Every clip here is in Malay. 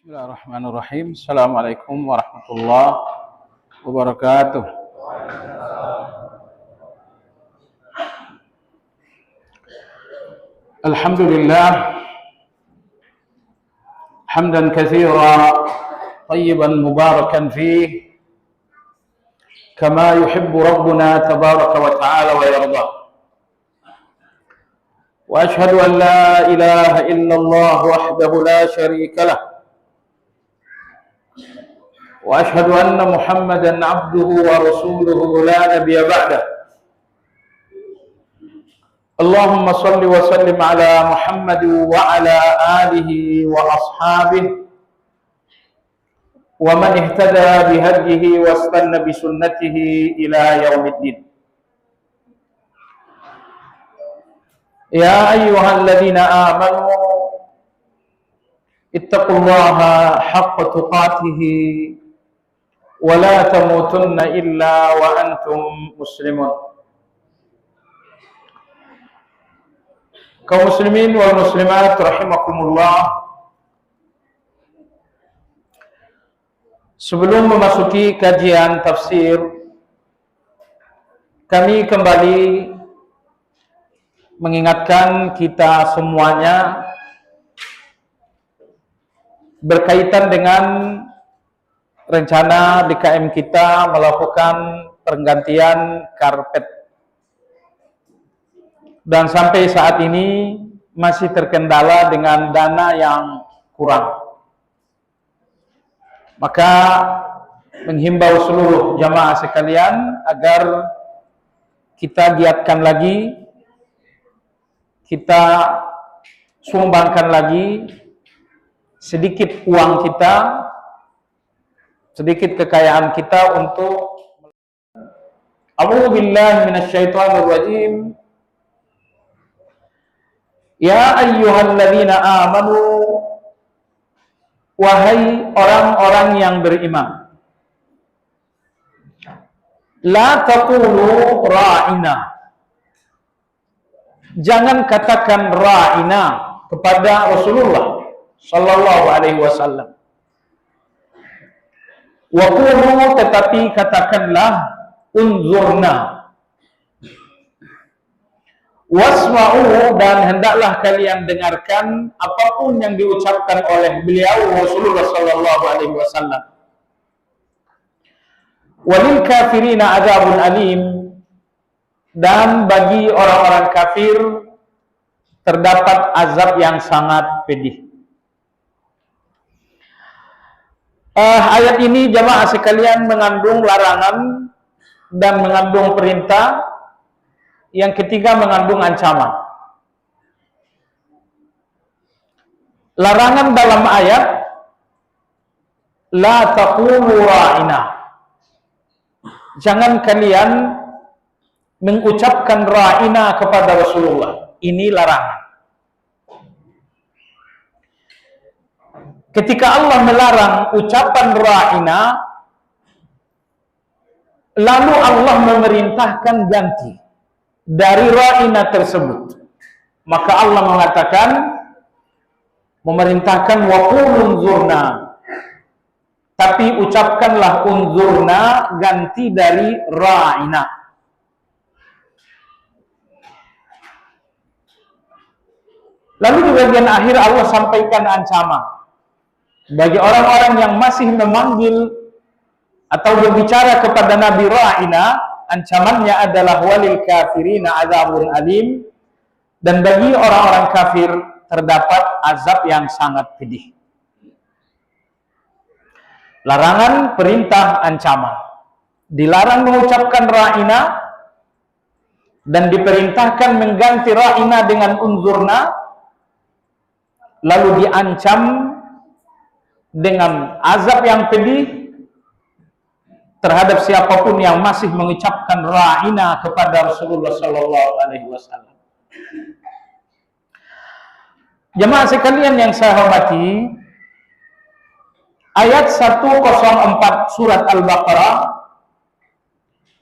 Bismillahirrahmanirrahim. Assalamualaikum warahmatullahi wabarakatuh. Alhamdulillah hamdan katsiran tayyiban mubarakan fih kama yuhibbu rabbuna tabaraka wa ta'ala wa yarda. Wa ashhadu an la ilaha illallah wahdahu la syarika lah. وأشهد أن محمدا عبده ورسوله لا نبي بعده اللهم صل وسلم على محمد وعلى آله وأصحابه ومن اهتدى بهديه واستنى بسنته إلى يوم الدين يا أيها الذين آمنوا اتقوا الله حق تقاته ولا تموتن إلا وأنتم مسلمون. Kaum muslimin wal muslimat rahimakumullah. Sebelum memasuki kajian tafsir, kami kembali mengingatkan kita semuanya berkaitan dengan rencana DKM kita melakukan penggantian karpet, dan sampai saat ini masih terkendala dengan dana yang kurang. Maka menghimbau seluruh jamaah sekalian agar kita giatkan lagi, kita sumbangkan lagi sedikit uang kita, sedikit kekayaan kita untuk A'udzu billahi minasyaitonir rajim. Ya ayyuhalladzina amanu, wahai orang-orang yang beriman, la taqulu ra'ina, jangan katakan ra'ina kepada Rasulullah sallallahu alaihi wasallam. Wa qulu, tetapi katakanlah unzurna. Wasma'u, dan hendaklah kalian dengarkan apapun yang diucapkan oleh beliau Rasulullah sallallahu alaihi wasallam. Walil kafirina adzabun alim, dan bagi orang-orang kafir terdapat azab yang sangat pedih. Ayat ini jamaah sekalian mengandung larangan dan mengandung perintah, yang ketiga mengandung ancaman. Larangan dalam ayat la taqulu ra'ina, jangan kalian mengucapkan ra'ina kepada Rasulullah, ini larangan. Ketika Allah melarang ucapan ra'ina, lalu Allah memerintahkan ganti dari ra'ina tersebut, maka Allah mengatakan, memerintahkan wa qul unzurna, tapi ucapkanlah unzurna ganti dari ra'ina. Lalu di bagian akhir Allah sampaikan ancaman bagi orang-orang yang masih memanggil atau berbicara kepada Nabi ra'ina. Ancamannya adalah walil kafirina adzabun alim, dan bagi orang-orang kafir terdapat azab yang sangat pedih. Larangan, perintah, ancaman. Dilarang mengucapkan ra'ina dan diperintahkan mengganti ra'ina dengan unzurna, lalu diancam dengan azab yang pedih terhadap siapapun yang masih mengucapkan ra'ina kepada Rasulullah sallallahu alaihi wasallam. Jemaah sekalian yang saya hormati, ayat 104 surat Al-Baqarah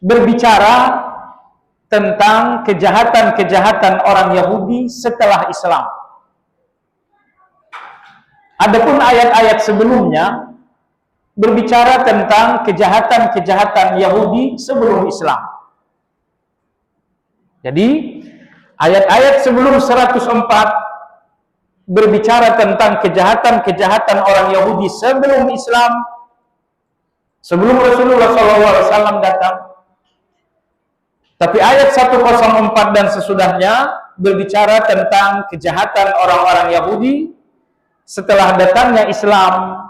berbicara tentang kejahatan-kejahatan orang Yahudi setelah Islam. Adapun ayat-ayat sebelumnya berbicara tentang kejahatan-kejahatan Yahudi sebelum Islam. Jadi ayat-ayat sebelum 104 berbicara tentang kejahatan-kejahatan orang Yahudi sebelum Islam, sebelum Rasulullah SAW datang. Tapi ayat 104 dan sesudahnya berbicara tentang kejahatan orang-orang Yahudi setelah datangnya Islam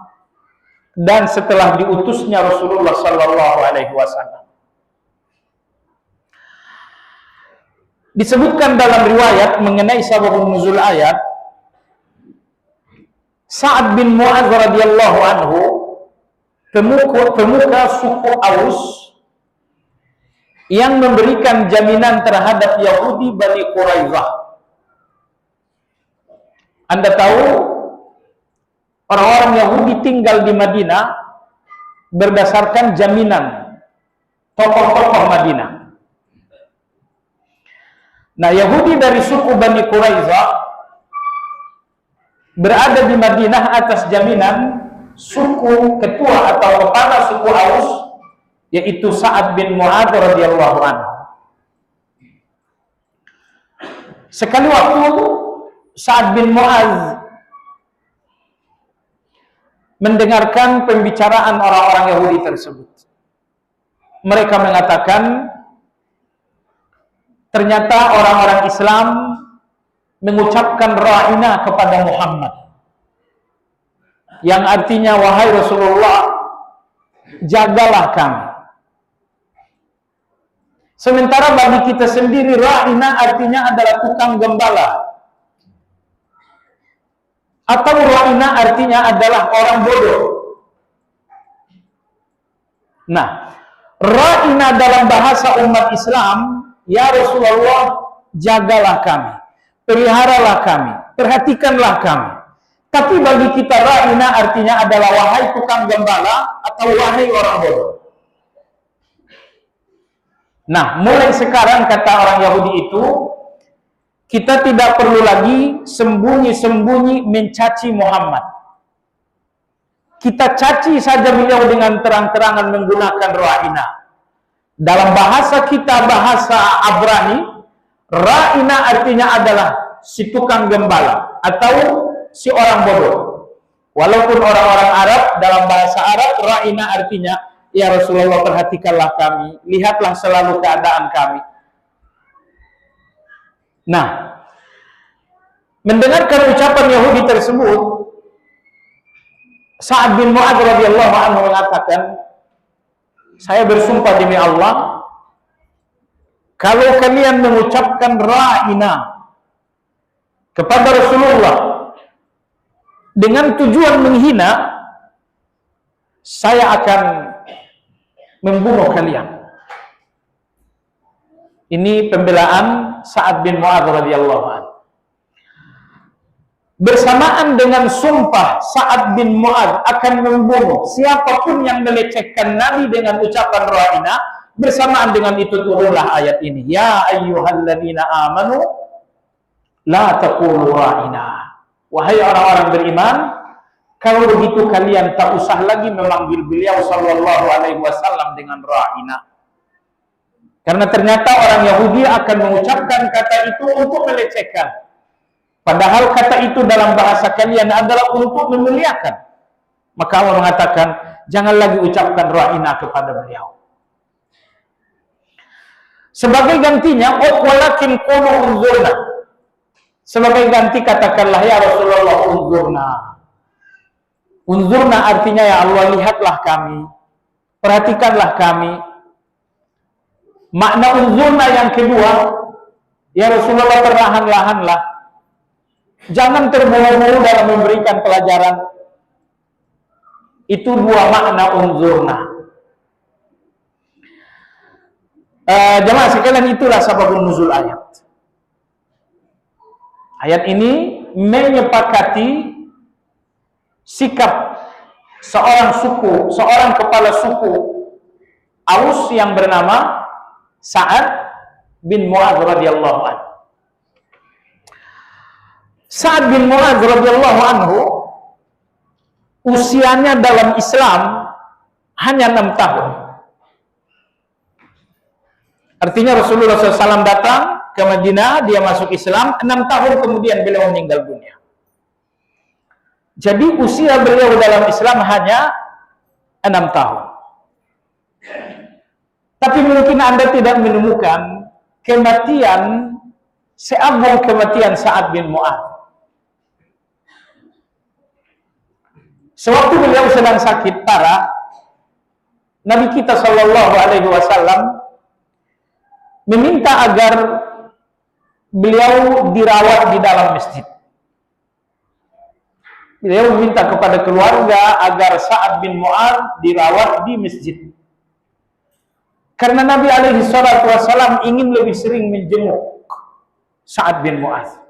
dan setelah diutusnya Rasulullah SAW. Disebutkan dalam riwayat mengenai sababun nuzul ayat, Sa'ad bin Mu'adz radhiyallahu anhu, pemuka suku Aus yang memberikan jaminan terhadap Yahudi Bani Quraidah. Anda tahu orang-orang Yahudi tinggal di Madinah berdasarkan jaminan tokoh-tokoh Madinah. Nah, Yahudi dari suku Bani Quraidah berada di Madinah atas jaminan suku ketua atau kepala suku Aus, yaitu Sa'ad bin Mu'adz radhiyallahu anhu. Sekali waktu Sa'ad bin Mu'adz mendengarkan pembicaraan orang-orang Yahudi tersebut. Mereka mengatakan ternyata orang-orang Islam mengucapkan ra'ina kepada Muhammad, yang artinya, wahai Rasulullah, jagalah kami. Sementara bagi kita sendiri, ra'ina artinya adalah tukang gembala, atau ra'ina artinya adalah orang bodoh. Nah, ra'ina dalam bahasa umat Islam, ya Rasulullah, jagalah kami, peliharalah kami, perhatikanlah kami. Tapi bagi kita ra'ina artinya adalah wahai tukang gembala atau wahai orang bodoh. Nah, mulai sekarang, kata orang Yahudi itu, kita tidak perlu lagi sembunyi-sembunyi mencaci Muhammad. Kita caci saja beliau dengan terang-terangan menggunakan ra'ina. Dalam bahasa kita, bahasa Abrani, ra'ina artinya adalah si tukang gembala atau si orang bodoh. Walaupun orang-orang Arab, dalam bahasa Arab, ra'ina artinya, ya Rasulullah, perhatikanlah kami, lihatlah selalu keadaan kami. Nah, mendengarkan ucapan Yahudi tersebut, Sa'ad bin Mu'adz radhiyallahu anhu mengatakan, saya bersumpah demi Allah, kalau kalian mengucapkan ra'ina kepada Rasulullah dengan tujuan menghina, saya akan membunuh kalian. Ini pembelaan Sa'ad bin Mu'adz radhiyallahu anhu. Bersamaan dengan sumpah Sa'ad bin Mu'adz akan membunuh siapapun yang melecehkan Nabi dengan ucapan ra'ina, bersamaan dengan itu turunlah ayat ini, ya ayyuhalladzina amanu la taqulu ra'ina. Wahai orang-orang beriman, kalau begitu kalian tak usah lagi memanggil beliau sallallahu alaihi wasallam dengan ra'ina. Karena ternyata orang Yahudi akan mengucapkan kata itu untuk melecehkan. Padahal kata itu dalam bahasa kalian adalah untuk memuliakan. Maka Allah mengatakan, jangan lagi ucapkan ra'ina kepada beliau. Sebagai gantinya, walakin qulu unzurna. Sebagai ganti katakanlah, ya Rasulullah, unzurna. Unzurna artinya, ya Allah, lihatlah kami, perhatikanlah kami. Makna unzurna yang kedua, ya Rasulullah, perlahan-lahanlah. Jangan terburu-buru dalam memberikan pelajaran. Itu dua makna unzurna. Jemaah sekalian, itulah sababun nuzul ayat. Ayat ini menyepakati sikap seorang kepala suku Aus yang bernama Sa'ad bin Mu'adz radhiyallahu anhu. Sa'ad bin Mu'adz radhiyallahu anhu usianya dalam Islam hanya 6 tahun. Artinya Rasulullah SAW datang ke Madinah, dia masuk Islam, 6 tahun kemudian beliau meninggal dunia. Jadi usia beliau dalam Islam hanya 6 tahun. Tapi mungkin Anda tidak menemukan kematian seagung kematian Sa'ad bin Mu'adz. Sewaktu beliau sedang sakit parah, Nabi kita Shallallahu Alaihi Wasallam meminta agar beliau dirawat di dalam masjid. Beliau meminta kepada keluarga agar Sa'ad bin Mu'adz dirawat di masjid. Karena Nabi alaihi salatu wasallam ingin lebih sering menjenguk Sa'ad bin Mu'adz.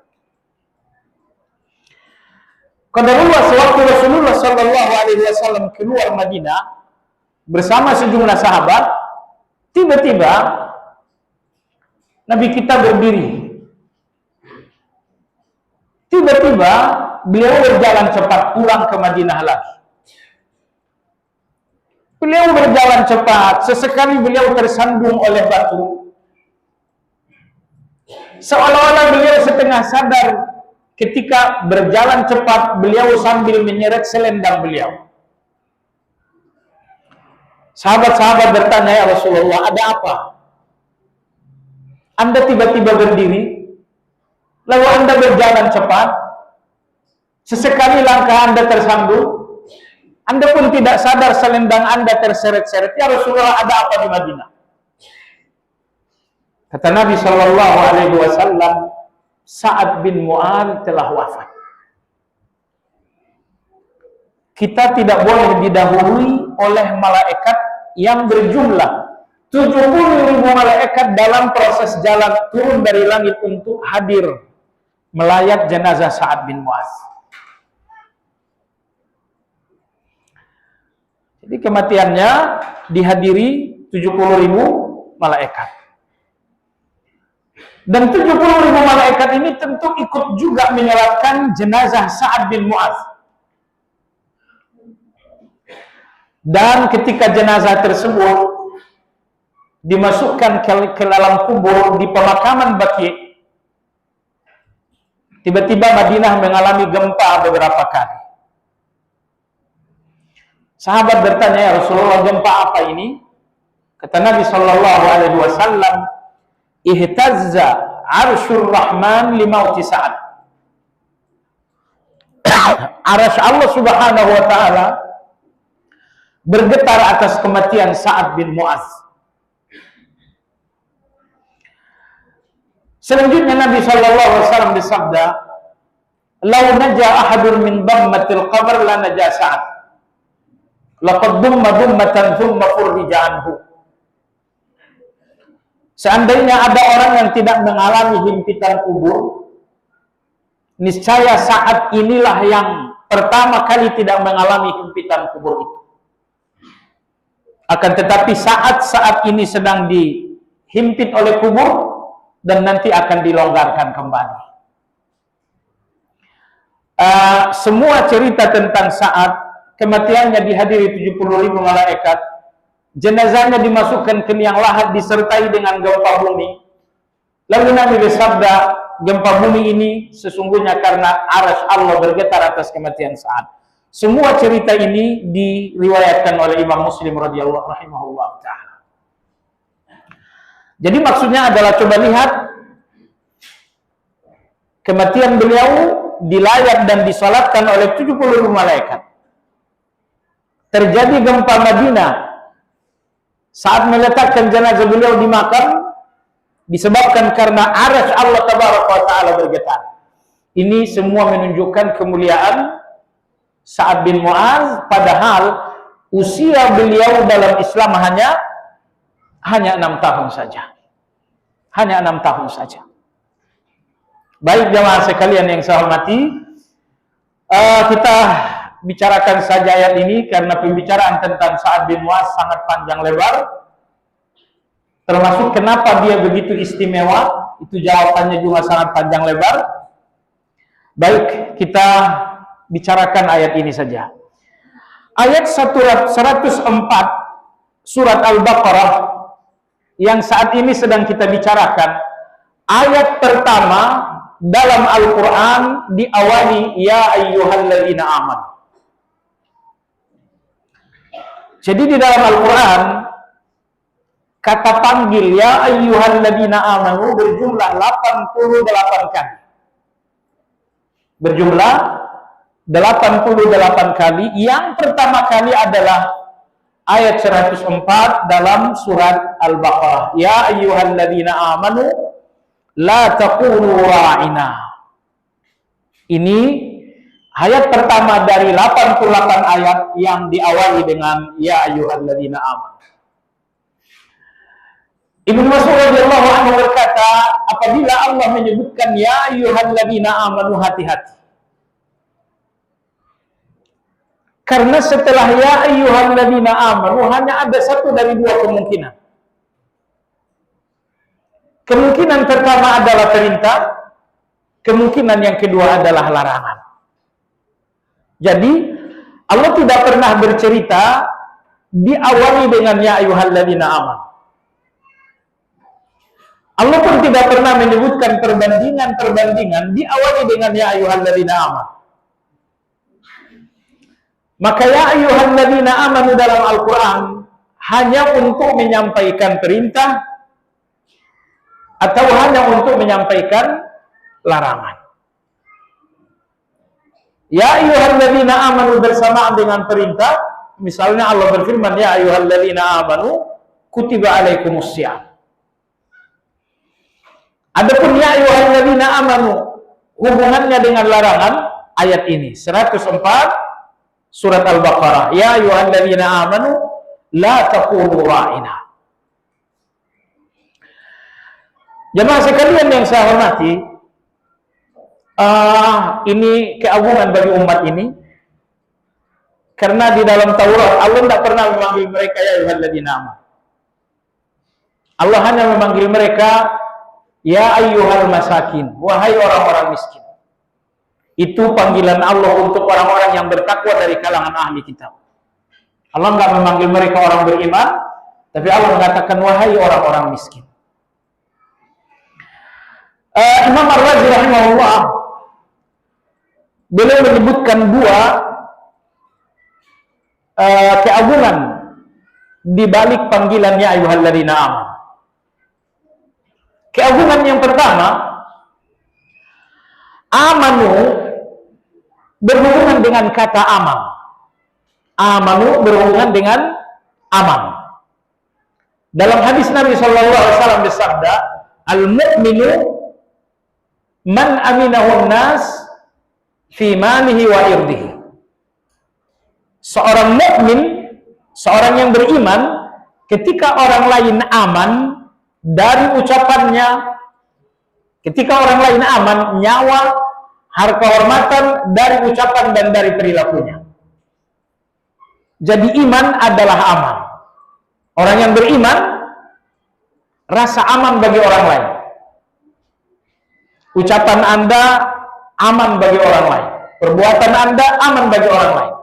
Qadarullah sewaktu Rasulullah sallallahu alaihi wasallam keluar Madinah bersama sejumlah sahabat, tiba-tiba Nabi kita berdiri. Tiba-tiba beliau berjalan cepat pulang ke Madinah lagi. Beliau berjalan cepat, sesekali beliau tersandung oleh batu. Seolah-olah beliau setengah sadar ketika berjalan cepat, beliau sambil menyeret selendang beliau. Sahabat-sahabat bertanya, "Ya Rasulullah, ada apa? Anda tiba-tiba berdiri, lalu Anda berjalan cepat, sesekali langkah Anda tersandung, Anda pun tidak sadar selendang Anda terseret-seret. Ya Rasulullah, ada apa di Madinah?" Kata Nabi Shallallahu Alaihi Wasallam, Sa'ad bin Mu'adz telah wafat. Kita tidak boleh didahului oleh malaikat yang berjumlah 70.000 malaikat dalam proses jalan turun dari langit untuk hadir melayat jenazah Sa'ad bin Mu'adz. Jadi kematiannya dihadiri 70.000 malaikat. Dan 70.000 malaikat ini tentu ikut juga menyolatkan jenazah Sa'ad bin Mu'adz. Dan ketika jenazah tersebut dimasukkan ke dalam kubur di pemakaman Baqi', tiba-tiba Madinah mengalami gempa beberapa kali. Sahabat bertanya, "Ya Rasulullah, gempa apa ini?" Kata Nabi Shallallahu Alaihi Wasallam, "Ihtazza arsyur Rahman limauti Sa'ad." Arsy Allah Subhanahu Wa Taala bergetar atas kematian Sa'ad bin Mu'adz. Selanjutnya Nabi Shallallahu Alaihi Wasallam bersabda, "Lau naja ahadun min dammatil qabr la naja Sa'ad. Laqad dumma dummatan thumma furrija anhu." Seandainya ada orang yang tidak mengalami himpitan kubur, niscaya Sa'ad inilah yang pertama kali tidak mengalami himpitan kubur itu. Akan tetapi saat ini sedang dihimpit oleh kubur dan nanti akan dilonggarkan kembali. Semua cerita tentang Sa'ad, kematiannya dihadiri 70.000 malaikat, jenazahnya dimasukkan ke liang lahat disertai dengan gempa bumi. Lalu Nabi bersabda, gempa bumi ini sesungguhnya karena arsy Allah bergetar atas kematian Sa'ad. Semua cerita ini diriwayatkan oleh Imam Muslim radhiyallahu rahimahullah ta'ala. Jadi maksudnya adalah, coba lihat kematian beliau dilayat dan disalatkan oleh 70.000 malaikat. Terjadi gempa Madinah saat meletakkan jenazah beliau di makam, disebabkan karena arsy Allah tabaraka wa ta'ala bergetar. Ini semua menunjukkan kemuliaan Sa'ad bin Mu'adz, padahal usia beliau dalam Islam hanya 6 tahun saja. Hanya 6 tahun saja. Baik jamaah sekalian yang saya hormati, kita bicarakan saja ayat ini karena pembicaraan tentang Sa'ad bin Mu'adz sangat panjang lebar. Termasuk kenapa dia begitu istimewa, itu jawabannya juga sangat panjang lebar. Baik, kita bicarakan ayat ini saja. ayat 104 surat Al-Baqarah yang saat ini sedang kita bicarakan, ayat pertama dalam Al-Quran diawali ya ayyuhalladzina amanu. Jadi di dalam Al-Quran kata panggil ya ayyuhalladzina amanu berjumlah 88 kali. Berjumlah 88 kali. Yang pertama kali adalah ayat 104 dalam surat Al-Baqarah. Ya ayyuhalladzina amanu la taqulu ra'ina. Ini ayat pertama dari 88 ayat yang diawali dengan ya ayyuhalladzina amanu. Ibnu Mas'ud radhiyallahu anhu berkata, apabila Allah menyebutkan ya ayyuhalladzina amanu, hati-hati. Karena setelah ya ayyuhalladzina amanu hanya ada satu dari dua kemungkinan. Kemungkinan pertama adalah perintah, kemungkinan yang kedua adalah larangan. Jadi Allah tidak pernah bercerita diawali dengan ya ayyuhalladzina amanu. Allah pun tidak pernah menyebutkan perbandingan diawali dengan ya ayyuhalladzina amanu. Maka ya ayyuhalladzina amanu dalam Al-Quran hanya untuk menyampaikan perintah atau hanya untuk menyampaikan larangan. Ya ayyuhalladzina amanu bersamaan dengan perintah, misalnya Allah berfirman ya ayyuhalladzina amanu kutiba alaikumussyam. Adapun ya ayyuhalladzina amanu hubungannya dengan larangan ayat ini 104 surat Al-Baqarah. Ya ayyuhalladzina amanu la taqulu ra'ina. Jemaah sekalian yang saya hormati, ini keagungan bagi umat ini, karena di dalam Taurat Allah tidak pernah memanggil mereka ya ayyuhalladzina amanu. Allah hanya memanggil mereka ya ayyuhal masakin, wahai orang-orang miskin. Itu panggilan Allah untuk orang-orang yang bertakwa dari kalangan ahli kitab. Allah enggak memanggil mereka orang beriman, tapi Allah mengatakan wahai orang-orang miskin. Imam Ar-Razi rahimahullah beliau menyebutkan dua keagungan di balik panggilan ya ayyuhalladzina amanu. Keagungan yang pertama, amanu berhubungan dengan kata amal. Amanu berhubungan dengan amal. Dalam hadis Nabi sallallahu alaihi wasallam bersabda, al-mu'minu man aminahu nas fi malihi wa irdihi. Seorang mukmin, seorang yang beriman, ketika orang lain aman dari ucapannya, ketika orang lain aman, nyawa, harta kehormatan dari ucapan dan dari perilakunya. Jadi iman adalah aman. Orang yang beriman rasa aman bagi orang lain. Ucapan Anda aman bagi orang lain. Perbuatan Anda aman bagi orang lain.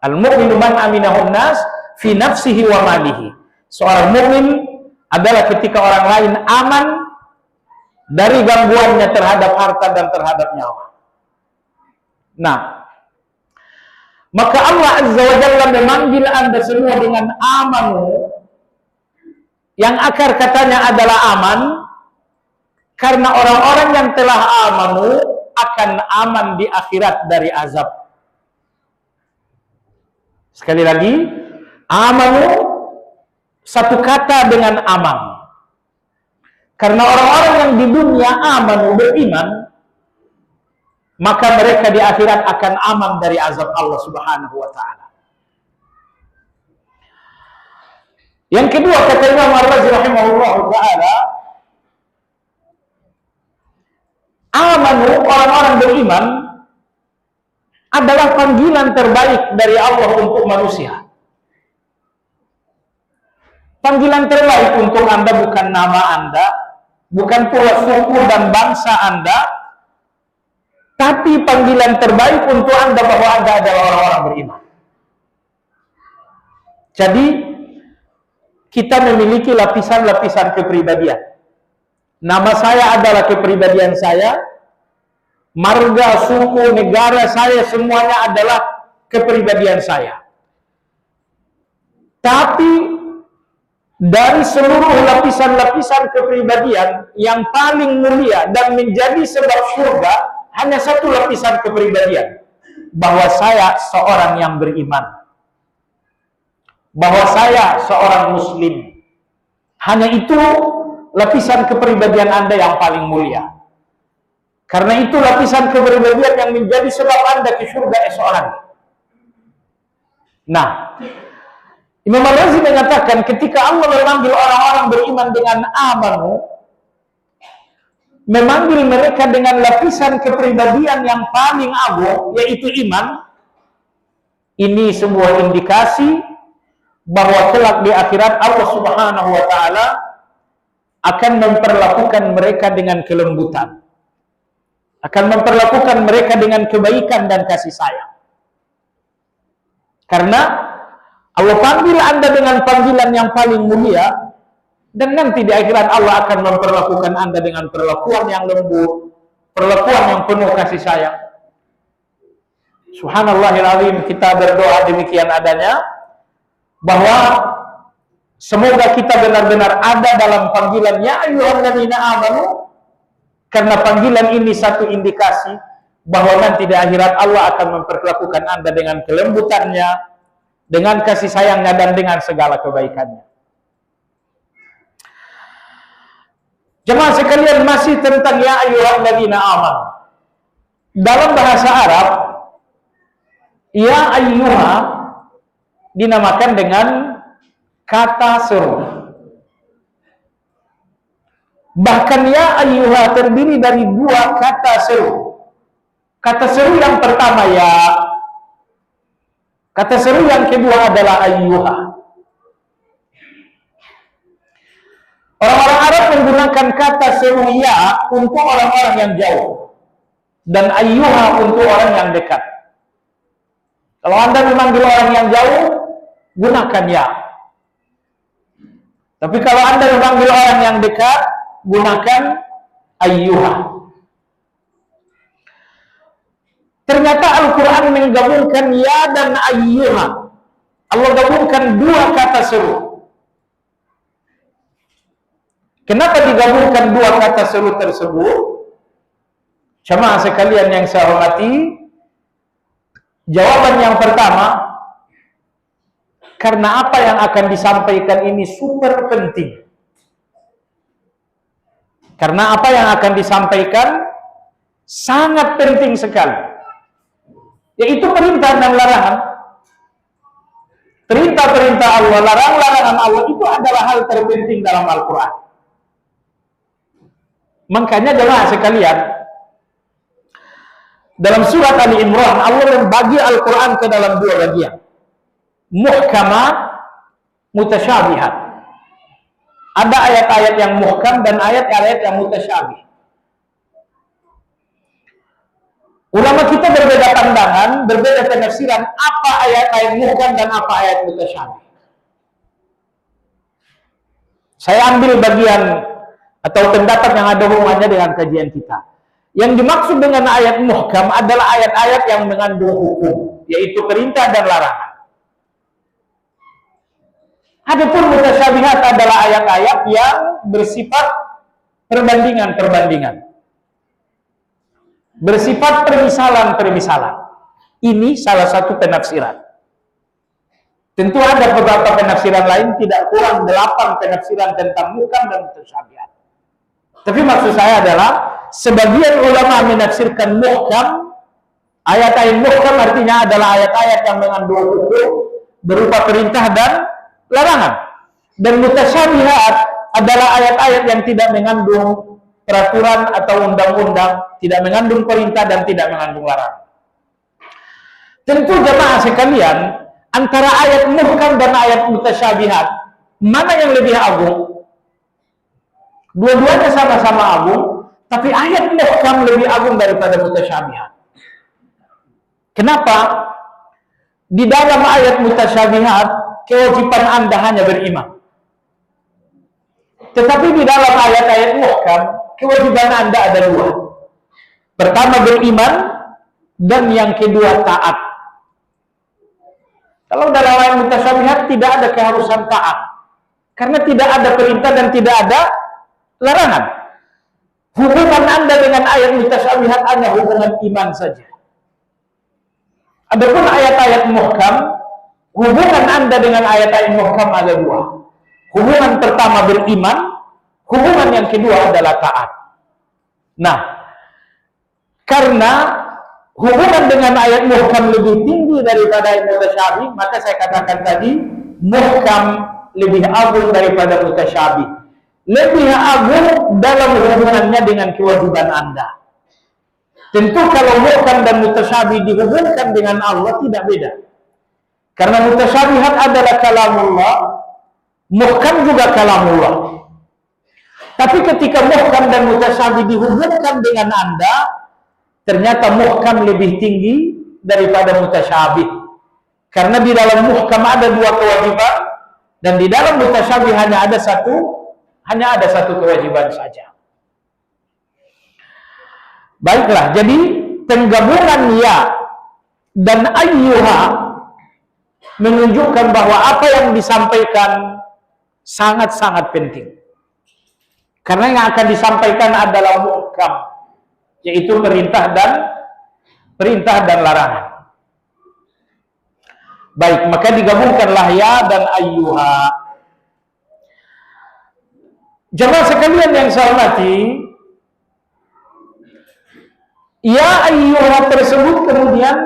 Al-mu'minu man aminahun nas fi nafsihi wa malihi. Seorang mukmin adalah ketika orang lain aman dari gangguannya terhadap harta dan terhadap nyawa. Nah, maka Allah Azza wa Jalla memanggil Anda semua dengan amanu, yang akar katanya adalah aman, karena orang-orang yang telah amanu akan aman di akhirat dari azab. Sekali lagi, amanu satu kata dengan aman. Karena orang-orang yang di dunia amanu beriman, maka mereka di akhirat akan aman dari azab Allah Subhanahu wa taala. Yang kedua kata Imam Ar-Razi rahimahullah taala, amanu orang-orang beriman adalah panggilan terbaik dari Allah untuk manusia. Panggilan terbaik untuk Anda bukan nama Anda, bukan pula suku dan bangsa Anda, Tapi panggilan terbaik untuk Anda bahwa Anda adalah orang-orang beriman. Jadi, kita memiliki lapisan-lapisan kepribadian. Nama saya adalah kepribadian saya, marga, suku, negara saya, semuanya adalah kepribadian saya. Tapi dari seluruh lapisan-lapisan kepribadian yang paling mulia dan menjadi sebab surga, hanya satu lapisan kepribadian, bahwa saya seorang yang beriman, bahwa saya seorang muslim. Hanya itu lapisan kepribadian Anda yang paling mulia. Karena itu lapisan kepribadian yang menjadi sebab Anda ke surga esok hari. Nah, Imam Al-Razi mengatakan ketika Allah memanggil orang-orang beriman dengan amanu, memanggil mereka dengan lapisan kepribadian yang paling agung, yaitu iman, ini sebuah indikasi bahwa kelak di akhirat Allah Subhanahu wa Ta'ala akan memperlakukan mereka dengan kelembutan, akan memperlakukan mereka dengan kebaikan dan kasih sayang. Karena Allah panggil Anda dengan panggilan yang paling mulia, dan nanti di akhirat Allah akan memperlakukan Anda dengan perlakuan yang lembut, perlakuan yang penuh kasih sayang. Subhanallahil azim, kita berdoa demikian adanya, bahwa semoga kita benar-benar ada dalam panggilan ya ayyuhalladzina amanu, karena panggilan ini satu indikasi bahwa nanti di akhirat Allah akan memperlakukan Anda dengan kelembutannya, dengan kasih sayangnya, dan dengan segala kebaikannya. Jemaah sekalian, masih tentang ya ayyuhalladzina amanu. Dalam bahasa Arab, ya ayyuha dinamakan dengan kata seru. Bahkan ya ayyuha terdiri dari dua kata seru. Kata seru yang pertama ya, kata seru yang kedua adalah ayyuha. Orang-orang Arab menggunakan kata seru ya untuk orang-orang yang jauh, dan ayyuha untuk orang yang dekat. Kalau Anda memanggil orang yang jauh, gunakan ya. Tapi kalau Anda memanggil orang yang dekat, gunakan ayyuha. Ternyata Al-Quran menggabungkan ya dan ayyuha. Allah gabungkan dua kata seru. Kenapa digabungkan dua kata seru tersebut? Jemaah sekalian yang saya hormati, jawaban yang pertama, karena apa yang akan disampaikan ini super penting. Karena apa yang akan disampaikan sangat penting sekali, yaitu perintah dan larangan. Perintah-perintah Allah, larangan-larangan Allah itu adalah hal terpenting dalam Al-Quran. Makanya jemaah sekalian, dalam surat Ali Imran, Allah membagi Al-Quran ke dalam dua bagian. Muhkamat, mutasyabihat. Ada ayat-ayat yang muhkam dan ayat-ayat yang mutasyabih. Ulama kita berbeda pandangan, berbeda penafsiran apa ayat-ayat muhkam dan apa ayat mutasyabih. Saya ambil bagian atau pendapat yang ada hubungannya dengan kajian kita. Yang dimaksud dengan ayat muhkam adalah ayat-ayat yang mengandung hukum, yaitu perintah dan larangan. Adapun mutasyabihat adalah ayat-ayat yang bersifat perbandingan-perbandingan, bersifat permisalan-permisalan. Ini salah satu penafsiran. Tentu ada beberapa penafsiran lain, tidak kurang 8 penafsiran tentang muhkam dan mutasyabihat. Tapi maksud saya adalah sebagian ulama menafsirkan muhkam, ayat-ayat muhkam artinya adalah ayat-ayat yang mengandung hukum berupa perintah dan larangan. Dan mutasyabihat adalah ayat-ayat yang tidak mengandung peraturan atau undang-undang, tidak mengandung perintah dan tidak mengandung larangan. Tentu jemaah sekalian, antara ayat muhkam dan ayat mutasyabihat, mana yang lebih agung? Dua-duanya sama-sama agung, tapi ayat muhkam lebih agung daripada mutasyabihat. Kenapa? Di dalam ayat mutasyabihat, kewajiban Anda hanya beriman. Tetapi di dalam ayat-ayat muhkam, kewajiban Anda ada dua. Pertama beriman, dan yang kedua taat. Kalau dalam ayat mutasyabihat tidak ada keharusan taat. Karena tidak ada perintah dan tidak ada larangan. Hubungan Anda dengan ayat mutasyabihat hanya hubungan iman saja. Adapun ayat-ayat muhkam, hubungan Anda dengan ayat-ayat muhkam ada dua. Hubungan pertama beriman, hubungan yang kedua adalah taat. Nah, karena hubungan dengan ayat muhkam lebih tinggi daripada ayat mutasyabih, maka saya katakan tadi, muhkam lebih agung daripada mutasyabih. Lebih agung dalam hubungannya dengan kewajiban Anda. Tentu kalau muhkam dan mutasyabih dihubungkan dengan Allah tidak beda. Karena mutasyabihat adalah kalamullah, muhkam juga kalamullah. Tapi ketika muhkam dan mutasyabih dihubungkan dengan Anda, ternyata muhkam lebih tinggi daripada mutasyabih. Karena di dalam muhkam ada dua kewajiban, dan di dalam mutasyabih hanya ada satu kewajiban saja. Baiklah, jadi penggabungan ya dan ayyuha menunjukkan bahwa apa yang disampaikan sangat-sangat penting. Karena yang akan disampaikan adalah muhkam, yaitu perintah dan larangan. Baik, maka digabungkanlah ya dan ayyuha. Jemaah sekalian yang saya hormati, ya ayyuha tersebut kemudian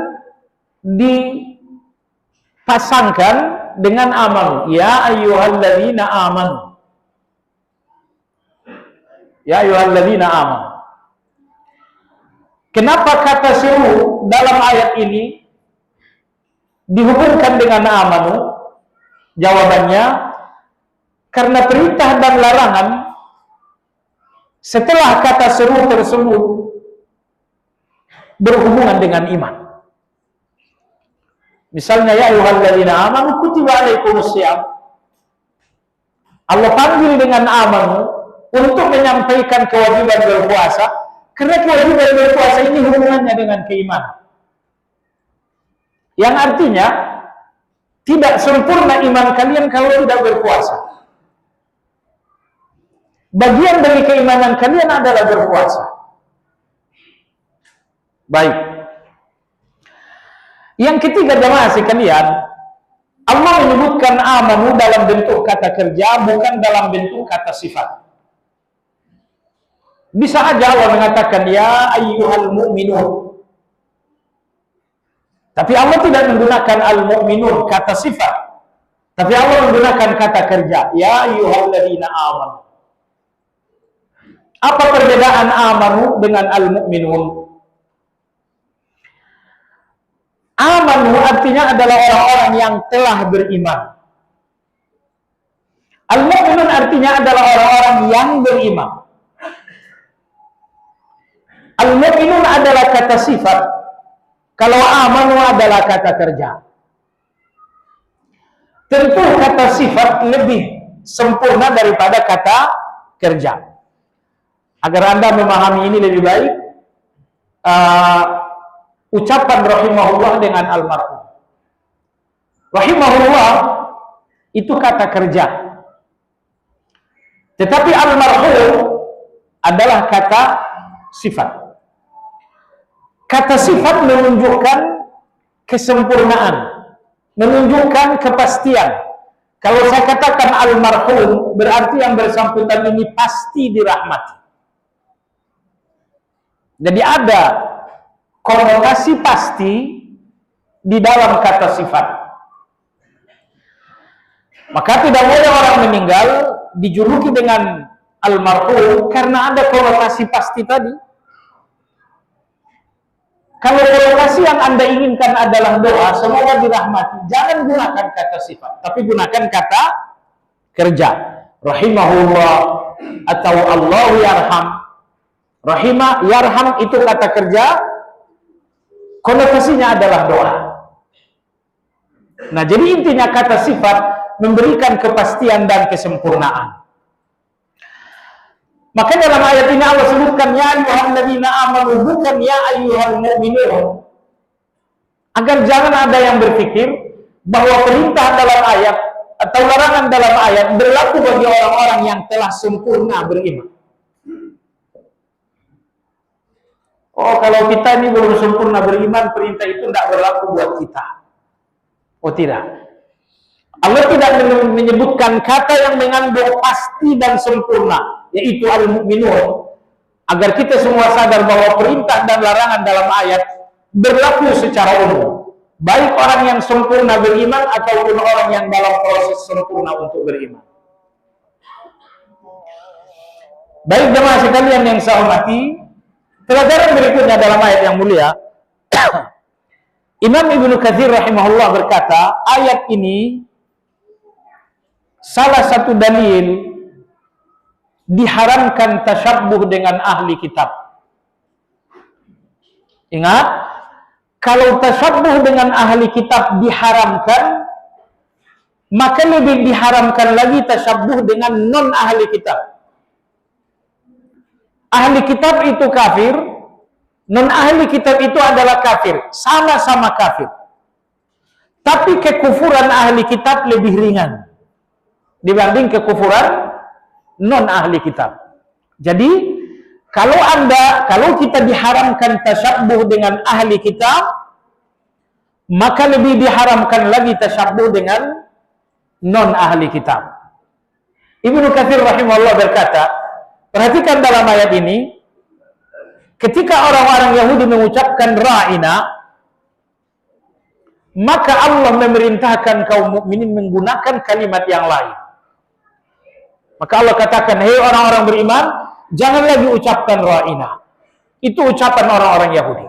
dipasangkan dengan amanu. Ya ayyuhalladzina amanu. Ya ayyuhalladzina amanu. Kenapa kata seru dalam ayat ini dihubungkan dengan amanu? Jawabannya, karena perintah dan larangan setelah kata seru tersebut berhubungan dengan iman. Misalnya ya ayyuhalladzina amanu kutiba alaikumussyam. Allah panggil dengan amanu untuk menyampaikan kewajiban berpuasa, karena kewajiban berpuasa ini hubungannya dengan keimanan. Yang artinya tidak sempurna iman kalian kalau tidak berpuasa. Bagian dari keimanan kalian adalah berpuasa. Baik. Yang ketiga jemaah sekalian, Allah menyebutkan amanu dalam bentuk kata kerja, bukan dalam bentuk kata sifat. Bisa aja Allah mengatakan ya ayyuhal mu'minun. Tapi Allah tidak menggunakan al-mu'minun kata sifat. Tapi Allah menggunakan kata kerja, ya ayyuhalladzina amanu. Apa perbedaan amanu dengan al-mu'minun? Amanu artinya adalah orang-orang yang telah beriman. Al-mu'minun artinya adalah orang-orang yang beriman. Al-mu'minun adalah kata sifat, kalau amanu adalah kata kerja. Tentu kata sifat lebih sempurna daripada kata kerja. Agar Anda memahami ini lebih baik, ucapan rahimahullah dengan almarhum. Rahimahullah itu kata kerja. Tetapi almarhum adalah kata sifat. Kata sifat menunjukkan kesempurnaan, menunjukkan kepastian. Kalau saya katakan almarhum, berarti yang bersangkutan ini pasti dirahmati. Jadi ada konotasi pasti di dalam kata sifat. Maka tidak boleh orang meninggal dijuluki dengan almarhum karena ada konotasi pasti tadi. Kalau konotasi yang Anda inginkan adalah doa, semoga dirahmati, jangan gunakan kata sifat, tapi gunakan kata kerja. Rahimahullah atau Allahu yarham. Rahimah, yarham itu kata kerja, konotasinya adalah doa. Nah, jadi intinya kata sifat memberikan kepastian dan kesempurnaan. Maka dalam ayat ini Allah sebutkan ya ayyuhalladzina amanu, bukan ya ayyuhal mu'minun. Agar jangan ada yang berpikir bahwa perintah dalam ayat atau larangan dalam ayat berlaku bagi orang-orang yang telah sempurna beriman. Oh, kalau kita ini belum sempurna beriman, perintah itu tidak berlaku buat kita. Oh, tidak. Allah tidak menyebutkan kata yang mengandung pasti dan sempurna, yaitu al-mu'minun, agar kita semua sadar bahwa perintah dan larangan dalam ayat berlaku secara umum, baik orang yang sempurna beriman ataupun orang yang dalam proses sempurna untuk beriman. Baik jemaah sekalian yang saya hormati, pelajaran berikutnya dalam ayat yang mulia, Imam Ibnu Katsir rahimahullah berkata, ayat ini salah satu dalil diharamkan tasyabbuh dengan ahli kitab. Ingat, kalau tasyabbuh dengan ahli kitab diharamkan, maka lebih diharamkan lagi tasyabbuh dengan non ahli kitab. Ahli kitab itu kafir, non ahli kitab itu adalah kafir, sama-sama kafir. Tapi kekufuran ahli kitab lebih ringan dibanding kekufuran non ahli kitab. Jadi kalau kita diharamkan tasyabbuh dengan ahli kitab, maka lebih diharamkan lagi tasyabbuh dengan non ahli kitab. Ibnu Katsir rahimahullah berkata, perhatikan dalam ayat ini, ketika orang-orang Yahudi mengucapkan ra'ina, maka Allah memerintahkan kaum mukminin menggunakan kalimat yang lain. Maka Allah katakan, hei orang-orang beriman, jangan lagi ucapkan ra'ina. Itu ucapan orang-orang Yahudi.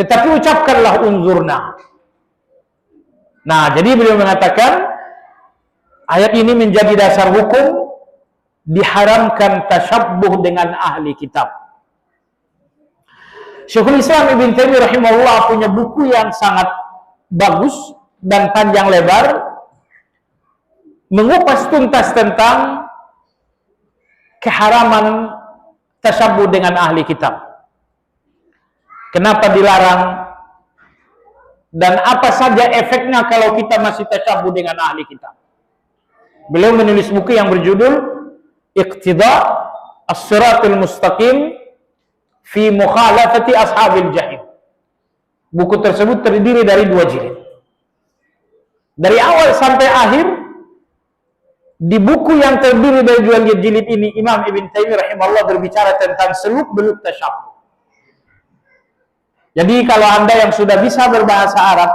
Tetapi ucapkanlah unzurna. Nah, jadi beliau mengatakan, ayat ini menjadi dasar hukum diharamkan tasyabbuh dengan ahli kitab. Syekhul Islam Ibn Taimiyah rahimahullah punya buku yang sangat bagus dan panjang lebar, mengupas tuntas tentang keharaman tasyabbuh dengan ahli kitab. Kenapa dilarang dan apa saja efeknya kalau kita masih tasyabbuh dengan ahli kitab. Beliau menulis buku yang berjudul Iqtida As-Siratul Mustaqim fi Mukhalafati Ashabil Jahim. Buku tersebut terdiri dari 2 jilid. Dari awal sampai akhir, di buku yang terdiri dari 2 jilid ini, Imam Ibn Taimiyah rahimahullah berbicara tentang seluk-beluk tasyabbuh. Jadi kalau Anda yang sudah bisa berbahasa Arab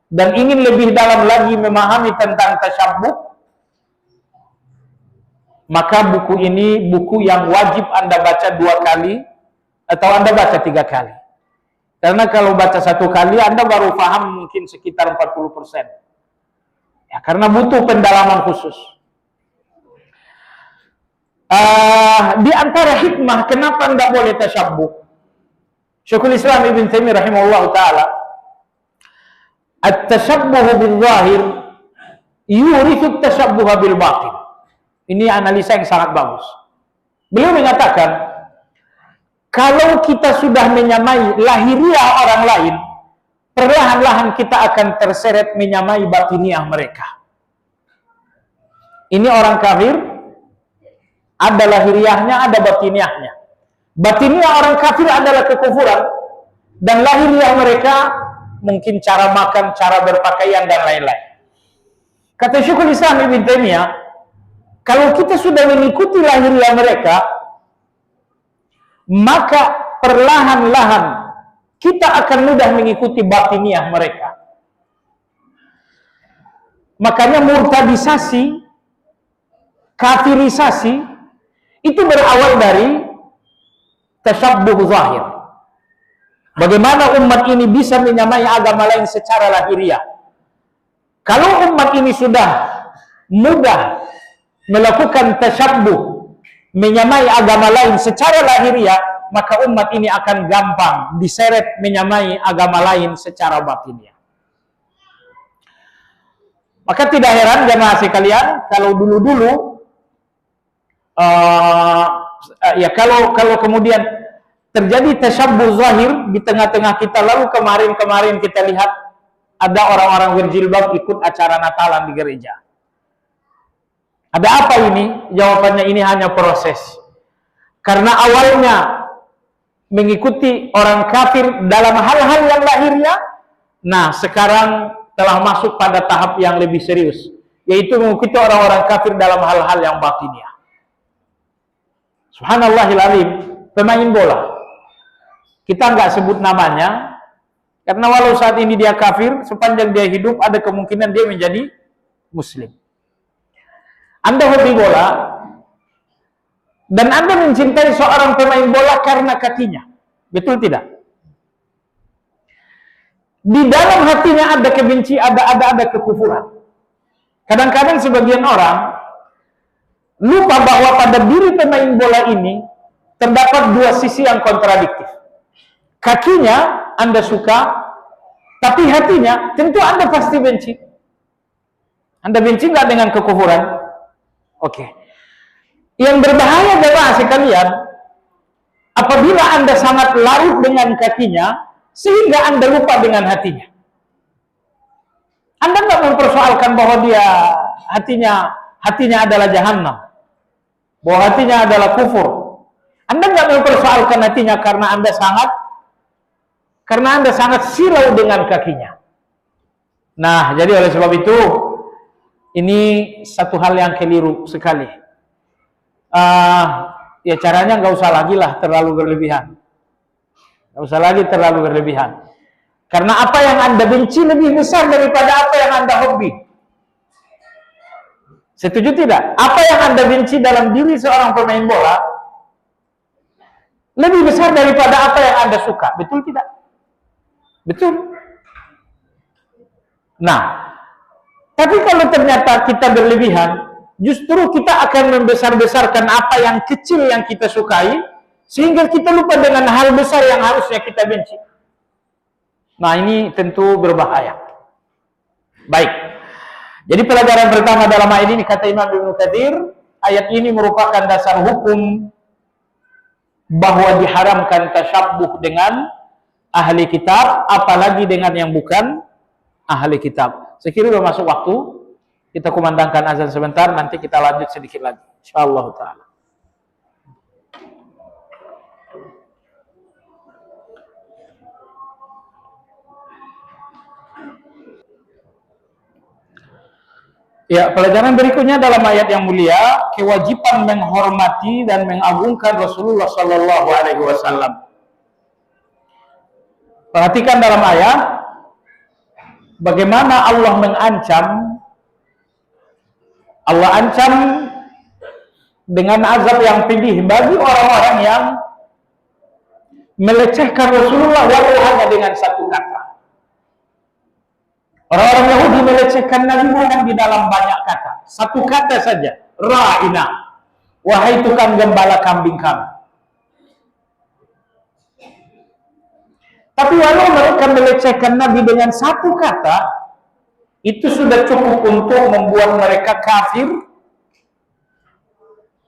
dan ingin lebih dalam lagi memahami tentang tasyabbuh, maka buku ini buku yang wajib Anda baca 2 kali atau Anda baca 3 kali. Karena kalau baca 1 kali Anda baru paham mungkin sekitar 40%. Ya, karena butuh pendalaman khusus. Di antara hikmah kenapa tidak boleh tasyabbuh, Syekhul Islam Ibn Taimiyah rahimahullah ta'ala, at-tasyabbuh bil zahir yurithu at-tasyabbuh bil batin. Ini analisa yang sangat bagus. Beliau mengatakan, kalau kita sudah menyamai lahiriah orang lain, perlahan-lahan kita akan terseret menyamai batiniah mereka. Ini orang kafir, ada lahiriahnya, ada batiniahnya. Batiniah orang kafir adalah kekufuran, dan lahiriah mereka mungkin cara makan, cara berpakaian, dan lain-lain. Kata Syekhul Islam Ibn Taimiyah, kalau kita sudah mengikuti lahiriah mereka, maka perlahan-lahan kita akan mudah mengikuti batiniah mereka. Makanya murtadisasi, kafirisasi, itu berawal dari tasyabbuh zahir. Bagaimana umat ini bisa menyamai agama lain secara lahiriah? Kalau umat ini sudah mudah melakukan tasyabbuh, menyamai agama lain secara lahiriah, maka umat ini akan gampang diseret menyamai agama lain secara batinnya. Maka tidak heran jemaah sekalian kalau dulu-dulu kalau kemudian terjadi tasyabbuh zahir di tengah-tengah kita, lalu kemarin kita lihat ada orang-orang berjilbab ikut acara Natalan di gereja. Ada apa ini? Jawabannya ini hanya proses. Karena awalnya mengikuti orang kafir dalam hal-hal yang lahirnya, nah sekarang telah masuk pada tahap yang lebih serius, yaitu mengikuti orang-orang kafir dalam hal-hal yang batinnya. Subhanallahil azim, pemain bola. Kita nggak sebut namanya, karena walau saat ini dia kafir, sepanjang dia hidup ada kemungkinan dia menjadi muslim. Anda hobi bola, dan Anda mencintai seorang pemain bola karena kakinya. Betul tidak? Di dalam hatinya ada kebenci, ada kekufuran. Kadang-kadang sebagian orang lupa bahwa pada diri pemain bola ini terdapat dua sisi yang kontradiktif. Kakinya Anda suka, tapi hatinya tentu Anda pasti benci. Anda benci nggak dengan kekufuran? Oke. Yang berbahaya jemaah sekalian, apabila Anda sangat larut dengan kakinya, sehingga Anda lupa dengan hatinya. Anda nggak mempersoalkan bahwa dia hatinya adalah jahannam, bahwa hatinya adalah kufur. Anda nggak mempersoalkan hatinya karena Anda sangat silau dengan kakinya. Nah, jadi oleh sebab itu ini satu hal yang keliru sekali. Ya caranya nggak usah lagi lah terlalu berlebihan. Nggak usah lagi terlalu berlebihan. Karena apa yang Anda benci lebih besar daripada apa yang Anda hobi. Setuju tidak? Apa yang Anda benci dalam diri seorang pemain bola lebih besar daripada apa yang Anda suka. Betul tidak? Betul. Nah, tapi kalau ternyata kita berlebihan, justru kita akan membesar-besarkan apa yang kecil yang kita sukai, sehingga kita lupa dengan hal besar yang harusnya kita benci. Nah, ini tentu berbahaya. Baik. Jadi pelajaran pertama dalam ayat ini, kata Imam Ibnu Katsir, ayat ini merupakan dasar hukum bahwa diharamkan tasyabbuh dengan ahli kitab, apalagi dengan yang bukan ahli kitab. Sekiranya sudah masuk waktu, kita kumandangkan azan sebentar, nanti kita lanjut sedikit lagi, insyaallah taala. Ya, pelajaran berikutnya dalam ayat yang mulia, kewajiban menghormati dan mengagungkan Rasulullah Sallallahu Alaihi Wasallam. Perhatikan dalam ayat, bagaimana Allah mengancam. Allah ancam dengan azab yang pedih bagi orang-orang yang melecehkan Rasulullah walau hanya dengan satu kata. Orang-orang Yahudi melecehkan Nabi Muhammad di dalam banyak kata. Satu kata saja, ra'ina, wahai tukang gembala kambing kami. Tapi walau mereka melecehkan Nabi dengan satu kata, itu sudah cukup untuk membuat mereka kafir.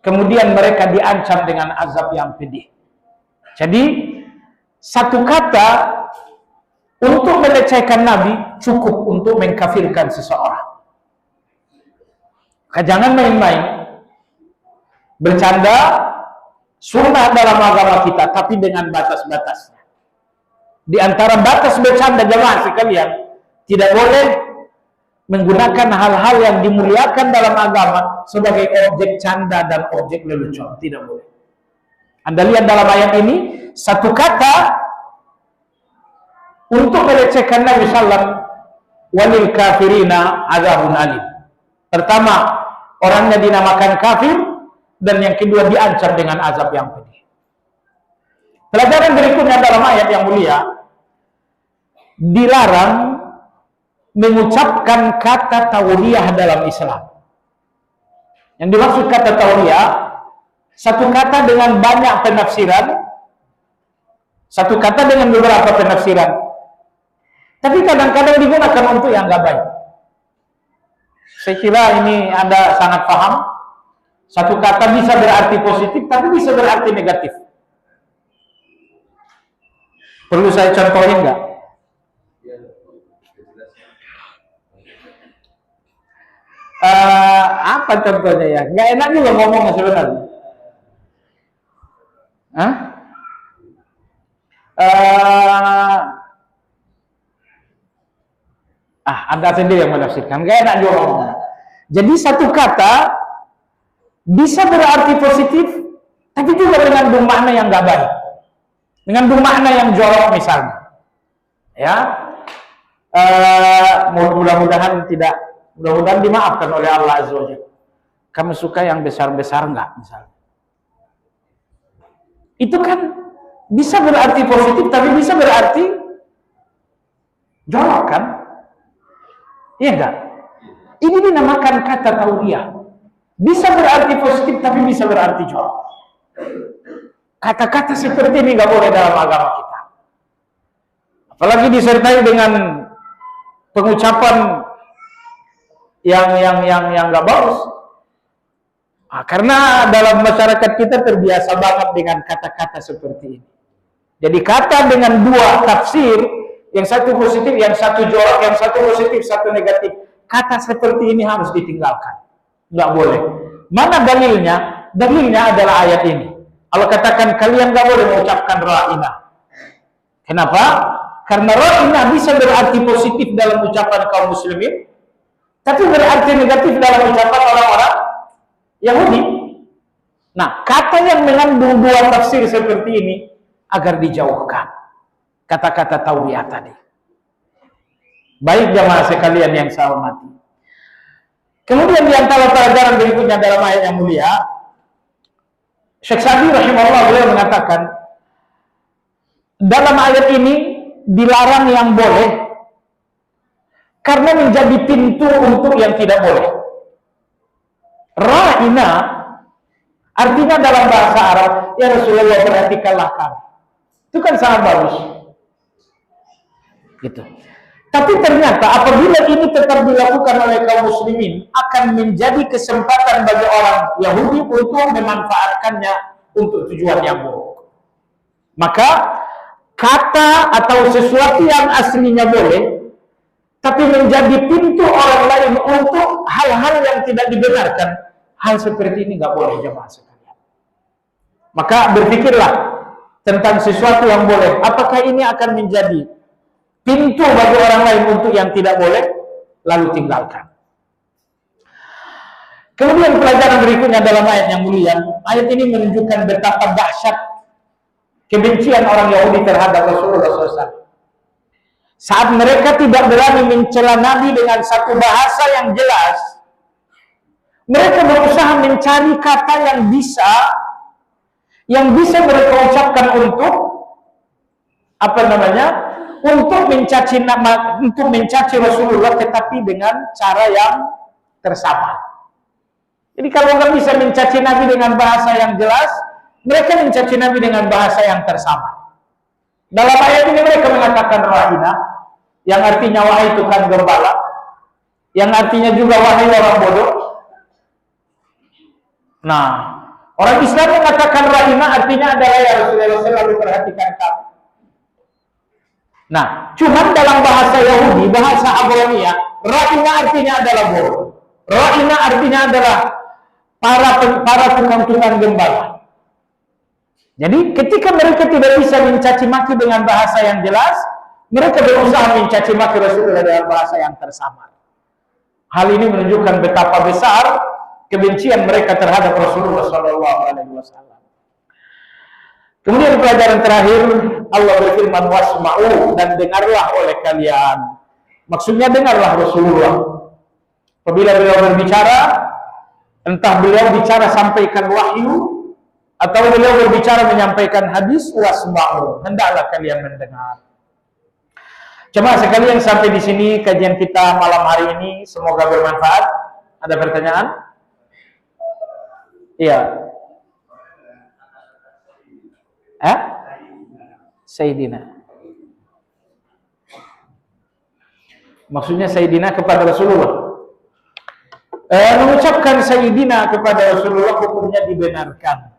Kemudian mereka diancam dengan azab yang pedih. Jadi, satu kata untuk melecehkan Nabi cukup untuk mengkafirkan seseorang. Jangan main-main. Bercanda sunnah dalam agama kita, tapi dengan batas-batasnya. Di antara batas bercanda jemaah sekalian, tidak boleh menggunakan hal-hal yang dimuliakan dalam agama sebagai objek canda dan objek lelucon. Tidak boleh. Anda lihat dalam ayat ini, satu kata untuk melecehkan Nabi Sallam, walil kafirina azabun alim. Pertama, orangnya dinamakan kafir, dan yang kedua diancam dengan azab yang pedih. Pelajaran berikutnya dalam ayat yang mulia, dilarang mengucapkan kata tauriyah dalam Islam. Yang dimaksud kata tauriyah, satu kata dengan banyak penafsiran, Satu kata dengan beberapa penafsiran. Tapi kadang-kadang digunakan untuk yang nggak baik. Saya kira ini Anda sangat paham. Satu kata bisa berarti positif, tapi bisa berarti negatif. Perlu saya contohin nggak? Apa contohnya ya? Nggak enak juga ngomong sebenarnya. Hah? Anda sendiri yang menafsirkan. Nggak enak juga ngomong. Jadi satu kata bisa berarti positif, tapi juga dengan makna yang nggak baik, dengan makna yang jorok misalnya. Ya, mudah-mudahan tidak, mudah-mudahan dimaafkan oleh Allah Azza wa Jalla. Kamu suka yang besar-besar nggak, misalnya? Itu kan bisa berarti positif, tapi bisa berarti jorok kan? Iya enggak? Ini dinamakan kata tauriyah. Bisa berarti positif, tapi bisa berarti jorok. Kata-kata seperti ini nggak boleh dalam agama kita. Apalagi disertai dengan pengucapan yang nggak bagus. Karena dalam masyarakat kita terbiasa banget dengan kata-kata seperti ini. Jadi kata dengan dua tafsir, yang satu positif, yang satu jorok, yang satu positif, satu negatif. Kata seperti ini harus ditinggalkan. Nggak boleh. Mana dalilnya? Dalilnya adalah ayat ini. Allah katakan kalian nggak boleh mengucapkan ra'ina. Kenapa? Karena ra'ina bisa berarti positif dalam ucapan kaum muslimin, tapi berarti negatif dalam ucapan orang-orang Yahudi. Nah, kata yang mengandung dua tafsir seperti ini agar dijauhkan. Kata-kata tauriyah tadi. Baik jamaah sekalian yang saya hormati. Kemudian di antara pelajaran berikutnya dalam ayat yang mulia, Syekh Sa'di rahimahullah beliau mengatakan dalam ayat ini dilarang yang boleh karena menjadi pintu untuk yang tidak boleh. Ra'ina artinya dalam bahasa Arab, ya Rasulullah perhatikanlah kami. Itu kan sangat bagus. Gitu. Tapi ternyata apabila ini tetap dilakukan oleh kaum muslimin, akan menjadi kesempatan bagi orang Yahudi untuk memanfaatkannya untuk tujuan yang buruk. Maka kata atau sesuatu yang aslinya boleh, tapi menjadi pintu orang lain untuk hal-hal yang tidak dibenarkan, hal seperti ini nggak boleh jemaah sekalian. Maka berpikirlah tentang sesuatu yang boleh. Apakah ini akan menjadi pintu bagi orang lain untuk yang tidak boleh, lalu tinggalkan. Kemudian pelajaran berikutnya dalam ayat yang mulia, ayat ini menunjukkan betapa dahsyat kebencian orang Yahudi terhadap Rasulullah SAW. Saat mereka tidak berani mencela Nabi dengan satu bahasa yang jelas, mereka berusaha mencari kata yang bisa mereka ucapkan untuk untuk mencaci Rasulullah, tetapi dengan cara yang tersamar. Jadi kalau nggak bisa mencaci Nabi dengan bahasa yang jelas, mereka mencaci Nabi dengan bahasa yang tersamar. Dalam ayat ini mereka mengatakan ra'ina, yang artinya wahai tukang gembala, yang artinya juga wahai orang bodoh. Nah, orang Islam mengatakan ra'ina artinya adalah ya Rasulullah selalu perhatikan kamu. Nah, cuman dalam bahasa Yahudi, bahasa Abrania, ra'ina artinya adalah bodoh. Ra'ina artinya adalah para tukang-tukang gembala. Jadi ketika mereka tidak bisa mencaci maki dengan bahasa yang jelas, mereka berusaha mencaci maki Rasulullah dengan bahasa yang tersamar. Hal ini menunjukkan betapa besar kebencian mereka terhadap Rasulullah SAW. Kemudian pelajaran terakhir, Allah berfirman wasma'u, dan dengarlah oleh kalian. Maksudnya dengarlah Rasulullah. Apabila beliau berbicara, entah beliau bicara sampaikan wahyu atau beliau berbicara menyampaikan hadis, wasma'u, hendaklah kalian mendengar. Jemaah sekalian, sampai di sini kajian kita malam hari ini, semoga bermanfaat. Ada pertanyaan? Iya. Sayyidina. Maksudnya Sayyidina kepada Rasulullah. Mengucapkan Sayyidina kepada Rasulullah hukumnya dibenarkan.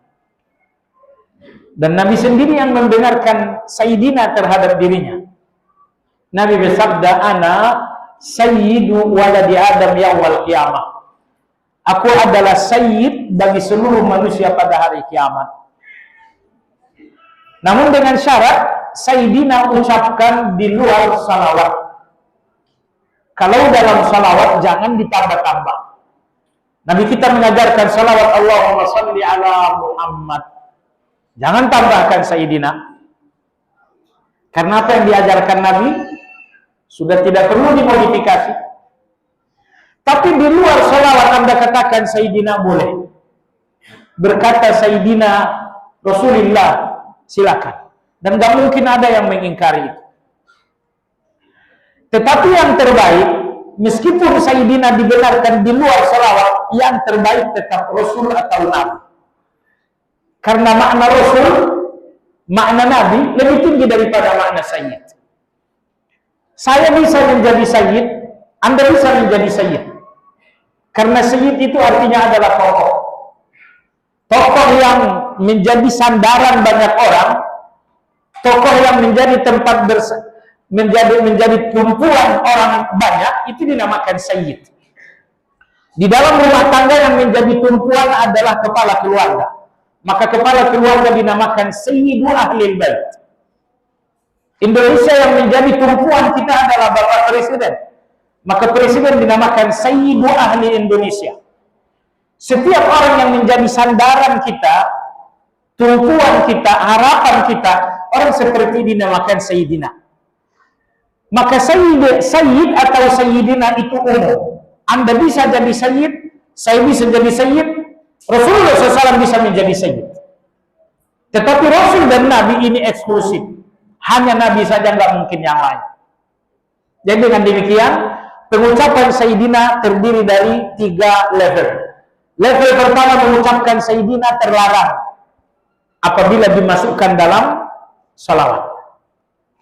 Dan Nabi sendiri yang membenarkan Sayyidina terhadap dirinya. Nabi bersabda, "Ana sayyidu waladi Adam yaumil qiyamah." Aku adalah sayyid bagi seluruh manusia pada hari kiamat. Namun dengan syarat Sayyidina ucapkan di luar salawat. Kalau dalam salawat jangan ditambah-tambah. Nabi kita mengajarkan salawat Allahumma salli ala Muhammad. Jangan tambahkan Sayyidina. Karena apa yang diajarkan Nabi sudah tidak perlu dimodifikasi. Tapi di luar salawat Anda katakan Sayyidina boleh. Berkata Sayyidina Rasulullah, silakan. Dan gak mungkin ada yang mengingkari itu. Tetapi yang terbaik, meskipun Sayyidina dibenarkan di luar salawat, yang terbaik tetap Rasul atau Nabi. Karena makna Rasul, makna Nabi lebih tinggi daripada makna Sayyid. Saya bisa menjadi Sayyid, Anda bisa menjadi Sayyid. Karena Sayyid itu artinya adalah tokoh. Tokoh yang menjadi sandaran banyak orang, tokoh yang menjadi tempat menjadi tumpuan orang banyak, itu dinamakan Sayyid. Di dalam rumah tangga yang menjadi tumpuan adalah kepala keluarga. Maka kepala keluarga dinamakan Sayyidu Ahlil Bait. Indonesia yang menjadi tumpuan kita adalah Bapak Presiden. Maka Presiden dinamakan Sayyidu Ahli Indonesia. Setiap orang yang menjadi sandaran kita, tumpuan kita, harapan kita, orang seperti dinamakan Sayyidina. Maka Sayyid atau Sayyidina itu umum. Anda bisa jadi Sayyid, saya bisa jadi Sayyid, Rasulullah SAW bisa menjadi Sayyid. Tetapi Rasul dan Nabi ini eksklusif. Hanya Nabi saja, nggak mungkin yang lain. Jadi dengan demikian, pengucapan Sayyidina terdiri dari 3 level. Level pertama mengucapkan Sayyidina terlarang apabila dimasukkan dalam salawat.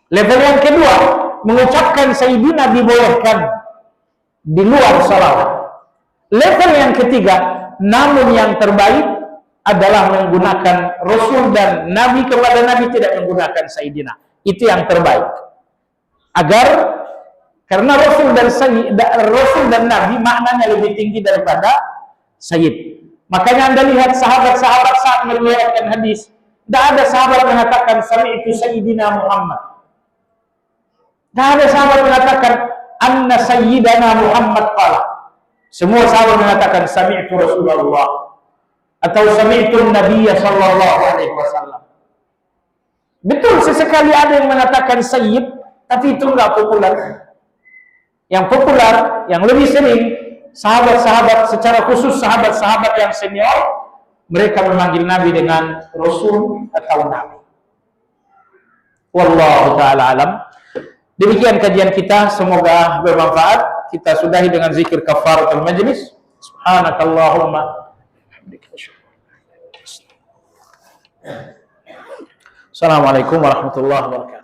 Level yang kedua, mengucapkan Sayyidina dibolehkan di luar salawat. Level yang ketiga, namun yang terbaik adalah menggunakan Rasul dan Nabi kepada Nabi, tidak menggunakan Sayyidina. Itu yang terbaik. Agar karena Rasul dan Nabi maknanya lebih tinggi daripada Sayyid. Makanya Anda lihat sahabat-sahabat saat meriwayatkan hadis, tidak ada sahabat mengatakan sami'tu Sayyidina Muhammad. Tidak ada sahabat mengatakan anna Sayyidana Muhammad qala. Semua sahabat mengatakan sami'tu Rasulullah atau sami'tu Nabiyya sallallahu alaihi wasallam. Betul, sesekali ada yang mengatakan Sayyid, tapi itu enggak populer. Yang populer, yang lebih sering, sahabat-sahabat, secara khusus sahabat-sahabat yang senior, mereka memanggil Nabi dengan Rasul atau Nabi. Wallahu ta'ala alam. Demikian kajian kita, semoga bermanfaat. Kita sudahi dengan zikir kafaratul majlis. Subhanakallahumma. Assalamualaikum warahmatullahi wabarakatuh.